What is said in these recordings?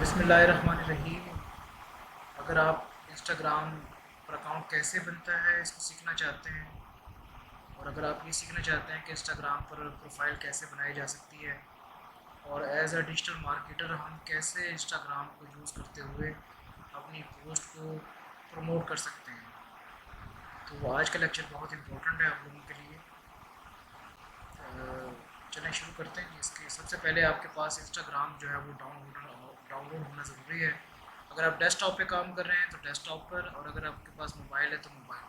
बिस्मिल्लाहिर्रहमानिर्रहीम। अगर आप इंस्टाग्राम पर अकाउंट कैसे बनता है इसको सीखना चाहते हैं, और अगर आप ये सीखना चाहते हैं कि इंस्टाग्राम पर प्रोफाइल कैसे बनाई जा सकती है, और एज अ डिजिटल मार्केटर हम कैसे इंस्टाग्राम को यूज़ करते हुए अपनी पोस्ट को प्रमोट कर सकते हैं, तो आज का लेक्चर बहुत इंपॉर्टेंट है आप लोगों के लिए। चलें शुरू करते हैं। इसके सबसे पहले आपके पास इंस्टाग्राम जो है वो डाउनलोड होना ज़रूरी है। अगर आप डेस्कटॉप पे काम कर रहे हैं तो डेस्कटॉप पर, और अगर आपके पास मोबाइल है तो मोबाइल।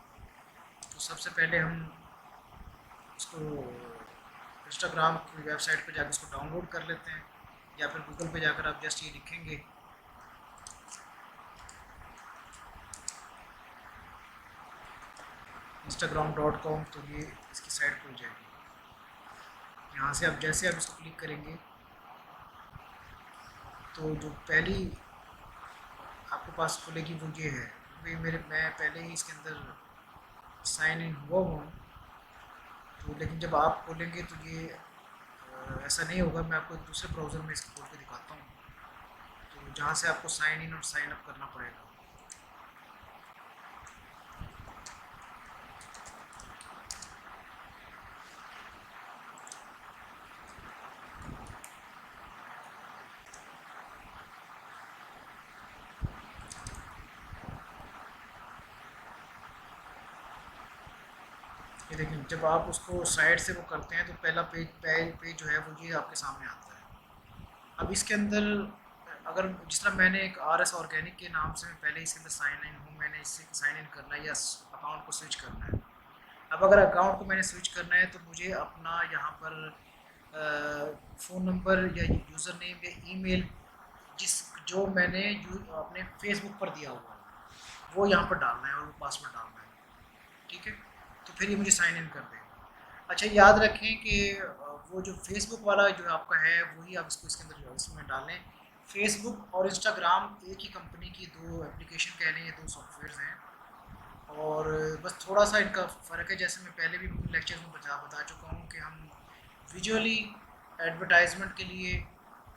तो सबसे पहले हम उसको इंस्टाग्राम की वेबसाइट पर जाकर उसको डाउनलोड कर लेते हैं, या फिर गूगल पे जाकर आप जस्ट ये लिखेंगे instagram.com, तो ये इसकी साइट खुल जाएगी। यहाँ से आप जैसे आप इसको क्लिक करेंगे तो जो पहली आपके पास खुलेगी वो ये है। भाई मैं पहले ही इसके अंदर साइन इन हुआ हूँ, तो लेकिन जब आप खोलेंगे तो ये ऐसा नहीं होगा। मैं आपको एक दूसरे ब्राउज़र में इसको खोल के दिखाता हूँ, तो जहाँ से आपको साइन इन और साइन अप करना पड़ेगा। ये देखिए, जब आप उसको साइड से वो करते हैं तो पहला पेज जो है वो ये आपके सामने आता है। अब इसके अंदर अगर जिस तरह मैंने एक RS ऑर्गेनिक के नाम से मैं पहले इसके अंदर साइन इन हूँ, मैंने इससे साइन इन करना है या अकाउंट को स्विच करना है। अब अगर अकाउंट को मैंने स्विच करना है तो मुझे अपना यहाँ पर फ़ोन नंबर या यूज़र नेम या ईमेल जिस जो मैंने अपने फेसबुक पर दिया हुआ है वो यहाँ पर डालना है, और वो पासवर्ड डालना है। ठीक है, तो फिर ये मुझे साइन इन कर देगा। अच्छा, याद रखें कि वो जो फेसबुक वाला जो आपका है वही आप इसको इसके अंदर इसमें डालें। फेसबुक और इंस्टाग्राम एक ही कंपनी की दो एप्लीकेशन कह लें, ये दो सॉफ्टवेयर्स हैं, और बस थोड़ा सा इनका फ़र्क है। जैसे मैं पहले भी लेक्चर में बता चुका हूँ कि हम विजुअली एडवर्टाइजमेंट के लिए,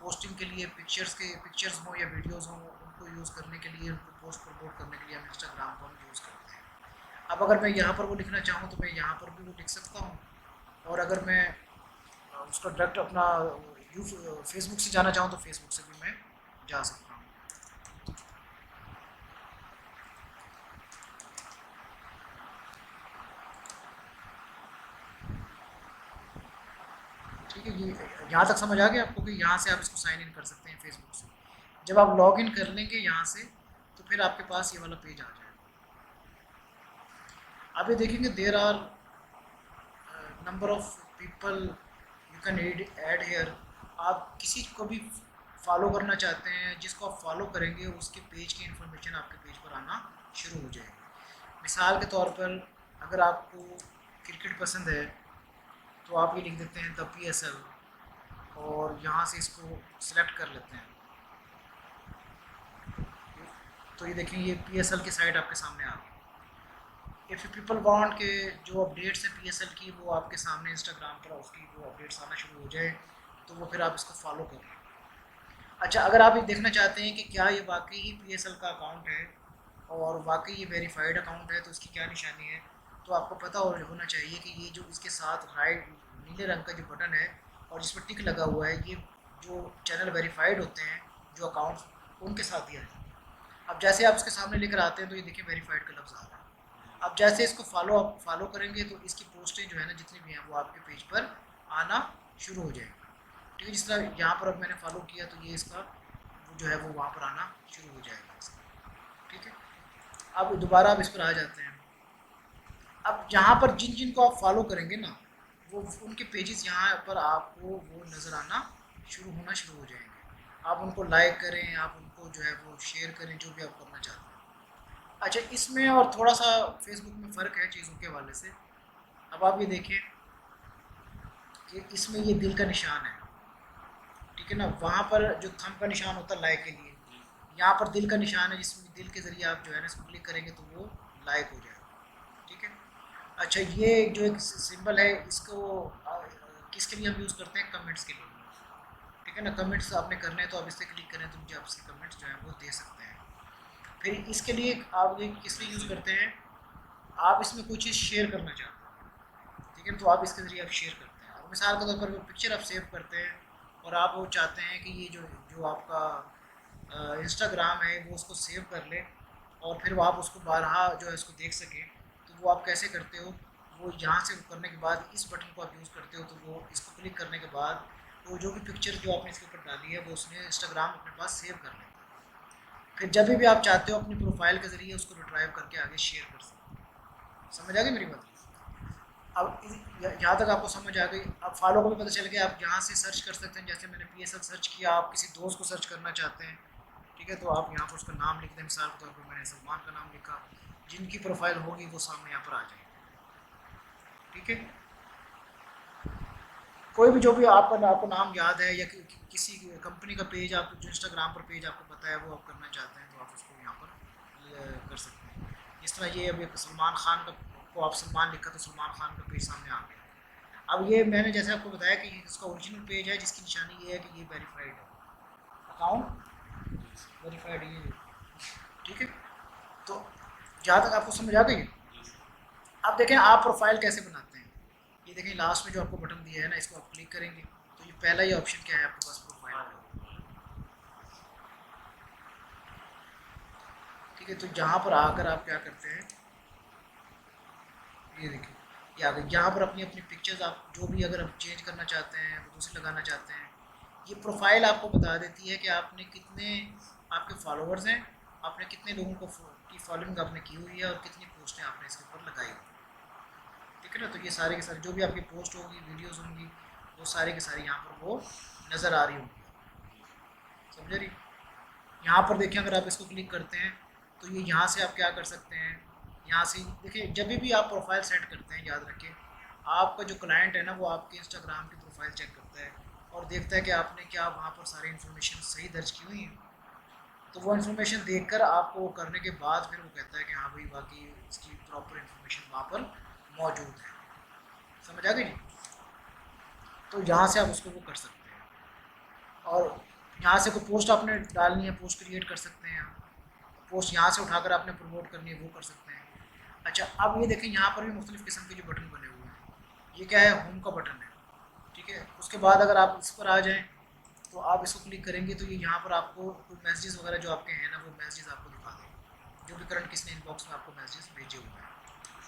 पोस्टिंग के लिए, पिक्चर्स हों या वीडियोस हों, उनको यूज़ करने के लिए, उनको पोस्ट प्रमोट करने के लिए हम इंस्टाग्राम को हम यूज़ करते हैं। अब अगर मैं यहाँ पर वो लिखना चाहूँ तो मैं यहाँ पर भी वो लिख सकता हूँ, और अगर मैं उसका डायरेक्ट अपना यूज़ फेसबुक से जाना चाहूँ तो फेसबुक से भी मैं जा सकता हूँ। ठीक है, ये यहाँ तक समझ आ गया आपको कि यहाँ से आप इसको साइन इन कर सकते हैं फेसबुक से। जब आप लॉग इन कर लेंगे यहाँ से तो फिर आपके पास ये वाला पेज आ जाएगा। आप ये देखेंगे there are number of people you can add here. आप किसी को भी फॉलो करना चाहते हैं, जिसको आप फॉलो करेंगे उसके पेज की इन्फॉर्मेशन आपके पेज पर आना शुरू हो जाएगी। मिसाल के तौर पर अगर आपको क्रिकेट पसंद है तो आप ये लिख देते हैं द PSL, और यहाँ से इसको सिलेक्ट कर लेते हैं। तो ये देखें, ये PSL की साइट आपके सामने आ गई। इफ़ पीपल वांट के जो अपडेट्स हैं PSL की वो आपके सामने इंस्टाग्राम पर उसकी वो अपडेट्स आना शुरू हो जाए, तो वो फिर आप इसको फॉलो कर लें। अच्छा, अगर आप ये देखना चाहते हैं कि क्या ये वाकई ही PSL का अकाउंट है और वाकई ये वेरीफाइड अकाउंट है, तो इसकी क्या निशानी है, तो आपको पता होना चाहिए कि ये जो इसके साथ राइट नीले रंग का जो बटन है और जिस पर टिक लगा हुआ है, ये जो चैनल वेरीफाइड होते हैं, जो अकाउंट्स, उनके साथ दिया है। अब जैसे आप उसके सामने लेकर आते हैं तो ये देखिए वेरीफाइड का लफ्ज़ आ रहा है। अब जैसे इसको आप फॉलो करेंगे तो इसकी पोस्टें जो है ना जितनी भी हैं वो आपके पेज पर आना शुरू हो जाएगी। ठीक है, जिस तरह यहाँ पर अब मैंने फॉलो किया तो ये इसका वो जो है वो वहाँ पर आना शुरू हो जाएगा इसका। ठीक है, अब दोबारा आप इस पर आ जाते हैं। अब यहाँ पर जिन जिन को आप फॉलो करेंगे ना, वो उनके पेजेस यहाँ पर आपको वो नज़र आना शुरू हो जाएंगे। आप उनको लाइक करें, आप उनको जो है वो शेयर करें, जो भी आप करना चाहते हैं। अच्छा, इसमें और थोड़ा सा फेसबुक में फ़र्क है चीज़ों के हवाले से। अब आप ये देखें कि इसमें ये दिल का निशान है। ठीक है ना, वहाँ पर जो थंब का निशान होता है लाइक के लिए, यहाँ पर दिल का निशान है, जिसमें दिल के ज़रिए आप जो है ना इसको क्लिक करेंगे तो वो लाइक हो जाएगा। ठीक है। अच्छा, ये जो एक सिंबल है इसको किसके लिए हम यूज़ करते हैं? कमेंट्स के लिए। ठीक ठीक है ना। कमेंट्स आपने करने हैं तो आप इस पर क्लिक करें तो मुझे आपसे कमेंट्स जो है वो दे सकते हैं। फिर इसके लिए आप ये किस लिए यूज़ करते हैं, आप इसमें कोई चीज़ शेयर करना चाहते हैं, ठीक है, तो आप इसके ज़रिए आप शेयर करते हैं। और मिसाल के तौर पर पिक्चर आप सेव करते हैं और आप वो चाहते हैं कि ये जो जो आपका इंस्टाग्राम है वो उसको सेव कर ले और फिर वो आप उसको बारहा जो है उसको देख सकें, तो वो आप कैसे करते हो, वो यहाँ से करने के बाद इस बटन को आप यूज़ करते हो, तो वो इसको क्लिक करने के बाद वो जो भी पिक्चर जो आपने इसके ऊपर डाली है वो उसने इंस्टाग्राम अपने पास सेव कर लेता है। फिर जब भी आप चाहते हो अपनी प्रोफाइल के ज़रिए उसको रिट्राइव करके आगे शेयर कर सकते हो। समझ आ गई मेरी बात? अब यहाँ तक आपको समझ आ गई। अब फॉलो को भी पता चल गया, आप यहाँ से सर्च कर सकते हैं। जैसे मैंने PSL सर्च किया, आप किसी दोस्त को सर्च करना चाहते हैं, ठीक है, तो आप यहाँ पर उसका नाम लिख दें। मिसाल के तौर पर मैंने सलमान का नाम लिखा, जिनकी प्रोफाइल होगी वो सामने यहाँ पर आ जाएगी, ठीक है। कोई भी जो भी आपको नाम याद है या किसी कंपनी का पेज आप जो इंस्टाग्राम पर पेज आपको पता है वो आप करना चाहते हैं, तो आप उसको यहाँ पर कर सकते हैं। इस तरह ये अभी सलमान खान का को आप सलमान लिखा तो सलमान खान का पेज सामने आ गया। अब ये मैंने जैसे आपको बताया कि इसका ओरिजिनल पेज है जिसकी निशानी ये है कि ये वेरीफाइड है, अकाउंट वेरीफाइड ये, ठीक है। तो जहाँ तक आपको समझ आ गई। अब देखें आप प्रोफाइल कैसे बनाते हैं। ये देखें लास्ट में जो आपको बटन दिया है ना, इसको आप क्लिक करेंगे तो ये पहला ही ऑप्शन क्या है आपके पास, प्रोफाइल का, ठीक है। तो यहाँ पर आकर आप क्या करते हैं, ये देखिए ये आ गई। यहाँ पर अपनी अपनी पिक्चर्स आप जो भी अगर आप चेंज करना चाहते हैं, दूसरी लगाना चाहते हैं, ये प्रोफाइल आपको बता देती है कि आपने कितने आपके फॉलोअर्स हैं, आपने कितने लोगों को की फॉलोइंग आपने की हुई है और कितनी पोस्टें आपने इसके ऊपर लगाई हुई, ठीक है ना। तो ये सारे के सारे जो भी आपकी पोस्ट होगी, वीडियोस होंगी, वो सारे के सारे यहाँ पर वो नज़र आ रही होंगी, समझ रही। यहाँ पर देखिए अगर आप इसको क्लिक करते हैं तो ये यहाँ से आप क्या कर सकते हैं, यहाँ से देखिए जब भी आप प्रोफाइल सेट करते हैं याद रखें, आपका जो क्लाइंट है ना वो आपके इंस्टाग्राम की प्रोफाइल चेक करता है और देखता है कि आपने क्या वहाँ पर सारी इन्फॉर्मेशन सही दर्ज की हुई है। तो वो इन्फॉर्मेशन देखकर आपको वो करने के बाद फिर वो कहता है कि हाँ भाई बाकी इसकी प्रॉपर इन्फॉर्मेशन वहाँ पर मौजूद है। समझ आ गई जी। तो यहाँ से आप उसको वो कर सकते हैं और यहाँ से कोई पोस्ट आपने डालनी है, पोस्ट क्रिएट कर सकते हैं। पोस्ट यहाँ से उठाकर आपने प्रमोट करनी है वो कर सकते हैं। अच्छा अब ये देखें यहाँ पर भी मुख्तलिफ़ किस्म के जो बटन बने हुए हैं, ये क्या है, होम का बटन है, ठीक है। उसके बाद अगर आप इस पर आ जाएँ तो आप इसको क्लिक करेंगे तो ये यहाँ पर आपको कोई मैसेजेस वगैरह जो आपके हैं ना वो मैसेजेस आपको दिखा देंगे, जो भी करंट किसने इनबॉक्स में आपको मैसेजेस भेजे हुए हैं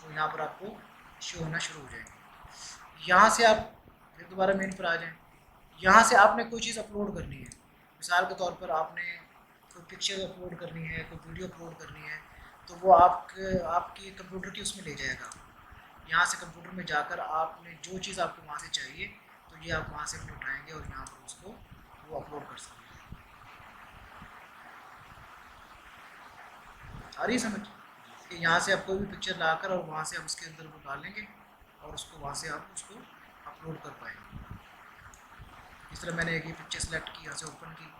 वो यहाँ पर आपको शो होना शुरू हो जाएंगे। यहाँ से आप फिर दोबारा मेन पर आ जाएँ। यहाँ से आपने कोई चीज़ अपलोड करनी है, मिसाल के तौर पर आपने कोई पिक्चर अपलोड करनी है, कोई वीडियो अपलोड करनी है, तो वो आपकी कंप्यूटर की उसमें ले जाएगा। यहाँ से कंप्यूटर में जाकर आपने जो चीज़ आपको वहाँ से चाहिए तो ये आप वहाँ से अपने उठाएंगे और यहाँ पर उसको वो अपलोड कर सकते हैं। आ रही समझ कि यहाँ से आप कोई भी पिक्चर लाकर और वहाँ से आप उसके अंदर वो डालेंगे और उसको वहाँ से आप उसको अपलोड कर पाएंगे। इस तरह मैंने एक ये पिक्चर सेलेक्ट की, यहाँ से ओपन की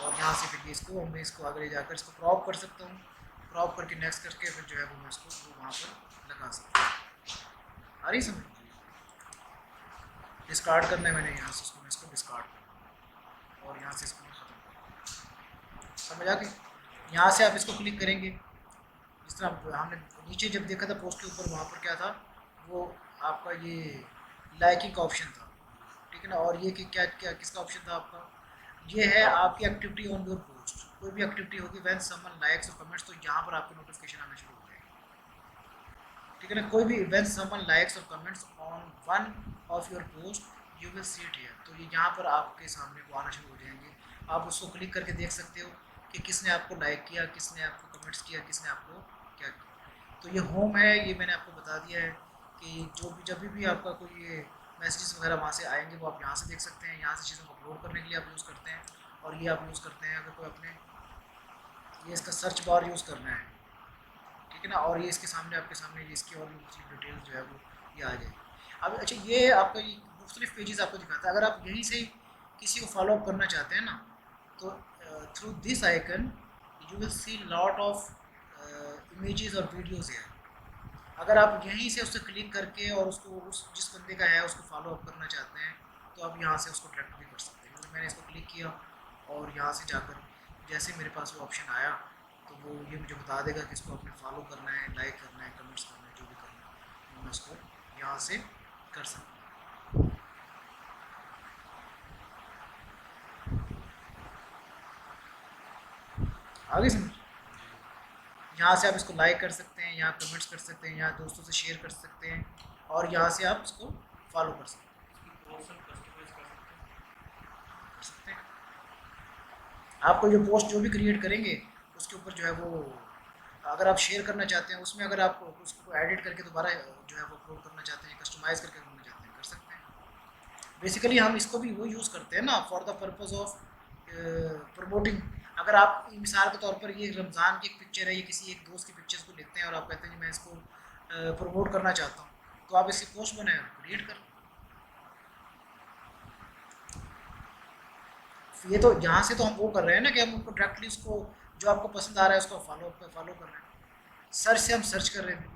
और यहाँ से फिर इसको मैं इसको आगे ले जाकर इसको क्रॉप कर सकता हूँ, क्रॉप करके नेक्स्ट करके फिर जो है वो मैं इसको वो वहाँ पर लगा सकता हूँ। आ रही समझ। डिस्कार्ड करना है मैंने यहाँ से इसको, मैं इसको डिस्कार्ड करूँ और यहाँ से इसको मैं ख़त्म करूँ। समझ आ गई। यहाँ से आप इसको क्लिक करेंगे, जिस तरह हमने नीचे जब देखा था पोस्ट के ऊपर वहाँ पर क्या था, वो आपका ये लाइकिंग का ऑप्शन था, ठीक है ना। और ये कि क्या क्या किसका ऑप्शन था आपका, ये है आपकी एक्टिविटी ऑन योर पोस्ट। कोई भी एक्टिविटी होगी व्हेन समवन लाइक्स और कमेंट्स, तो यहाँ पर आपको नोटिफिकेशन आना शुरू हो जाएगी, ठीक है ना। कोई भी व्हेन समवन लाइक्स और comments on one of your post you will see it here, तो ये यहाँ पर आपके सामने वो आना शुरू हो जाएंगे। आप उसको क्लिक करके देख सकते हो कि किसने आपको लाइक किया, किसने आपको कमेंट्स किया, किसने आपको क्या किया। तो ये होम है, ये मैंने आपको बता दिया है कि जो भी जब भी आपका कोई ये मैसेजेस वगैरह वहाँ से आएंगे वो आप यहाँ से देख सकते हैं। यहाँ से चीज़ों को अपलोड करने के लिए आप यूज़ करते हैं और ये आप यूज़ करते हैं अगर कोई अपने ये इसका सर्च बार यूज़ करना है, ठीक है ना। और ये इसके सामने आपके सामने ये इसकी और भी दूसरी डिटेल जो है वो ये आ जाएगी। अब अच्छा ये आपका ये मुख्तलिफ पेजेस आपको दिखाता है। अगर आप यहीं से किसी को फॉलो अप करना चाहते हैं ना, तो through this icon you will see lot of images और वीडियोज़ है। अगर आप यहीं से उससे क्लिक करके और उसको उस जिस बंदे का है उसको फॉलो अप करना चाहते हैं तो आप यहाँ से उसको ट्रैक भी कर सकते हैं। मैंने इसको क्लिक किया और यहाँ से जाकर जैसे मेरे पास वो ऑप्शन आया तो वो ये मुझे बता देगा कि इसको अपने फॉलो करना है, लाइक करना है, कमेंट्स करना है, जो भी करना है वो मैं इसको यहाँ से कर सकता हूँ। आगे समझ, यहाँ से आप इसको लाइक कर सकते हैं, यहाँ कमेंट्स कर सकते हैं, यहाँ दोस्तों से शेयर कर सकते हैं और यहाँ से आप इसको फॉलो कर सकते हैं। आपको जो पोस्ट जो भी क्रिएट करेंगे उसके ऊपर जो है वो अगर आप शेयर करना चाहते हैं उसमें अगर आप उसको एडिट करके दोबारा जो है वो अपलोड करना चाहते हैं, कस्टमाइज़ करके करना चाहते हैं, कर सकते हैं। बेसिकली हम इसको भी वो यूज़ करते हैं ना for the purpose of promoting. अगर आप मिसाल के तौर पर ये रमज़ान की एक पिक्चर है, ये किसी एक दोस्त की पिक्चर्स को लेते हैं और आप कहते हैं कि मैं इसको प्रमोट करना चाहता हूँ, तो आप इसकी पोस्ट बनाएं और क्रिएट करें। ये तो यहाँ से तो हम वो कर रहे हैं ना कि हम उनको डायरेक्टली उसको जो आपको पसंद आ रहा है उसको फॉलो कर रहे हैं। सर्च से हम सर्च कर रहे थे,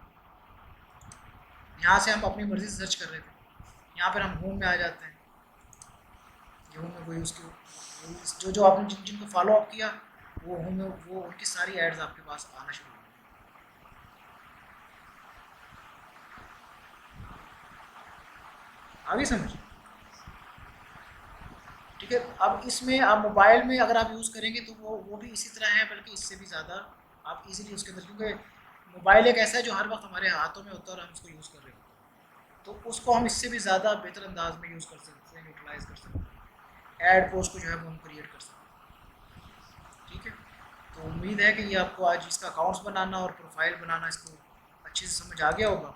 यहाँ से हम अपनी मर्ज़ी से सर्च कर रहे थे, यहाँ पर हम होम में आ जाते हैं। ये होम में कोई उसके जो जो आपने जिनको फॉलो अप किया वो होम में वो उनकी सारी एड्स आपके पास आना शुरू हो गई। आगे समझ, ठीक है। अब इसमें आप मोबाइल में अगर आप यूज़ करेंगे तो वो भी इसी तरह है, बल्कि इससे भी ज़्यादा आप इजीली उसके अंदर, क्योंकि मोबाइल एक ऐसा है जो हर वक्त हमारे हाथों में होता है और हम उसको यूज़ कर रहे होते हैं, तो उसको हम इससे भी ज़्यादा बेहतर अंदाज में यूज़ कर सकते हैं, यूटिलाइज़ कर सकते हैं। ऐड पोस्ट को जो है वो हम क्रिएट कर सकते हैं, ठीक है। तो उम्मीद है कि ये आपको आज इसका अकाउंट्स बनाना और प्रोफाइल बनाना इसको अच्छे से समझ आ गया होगा।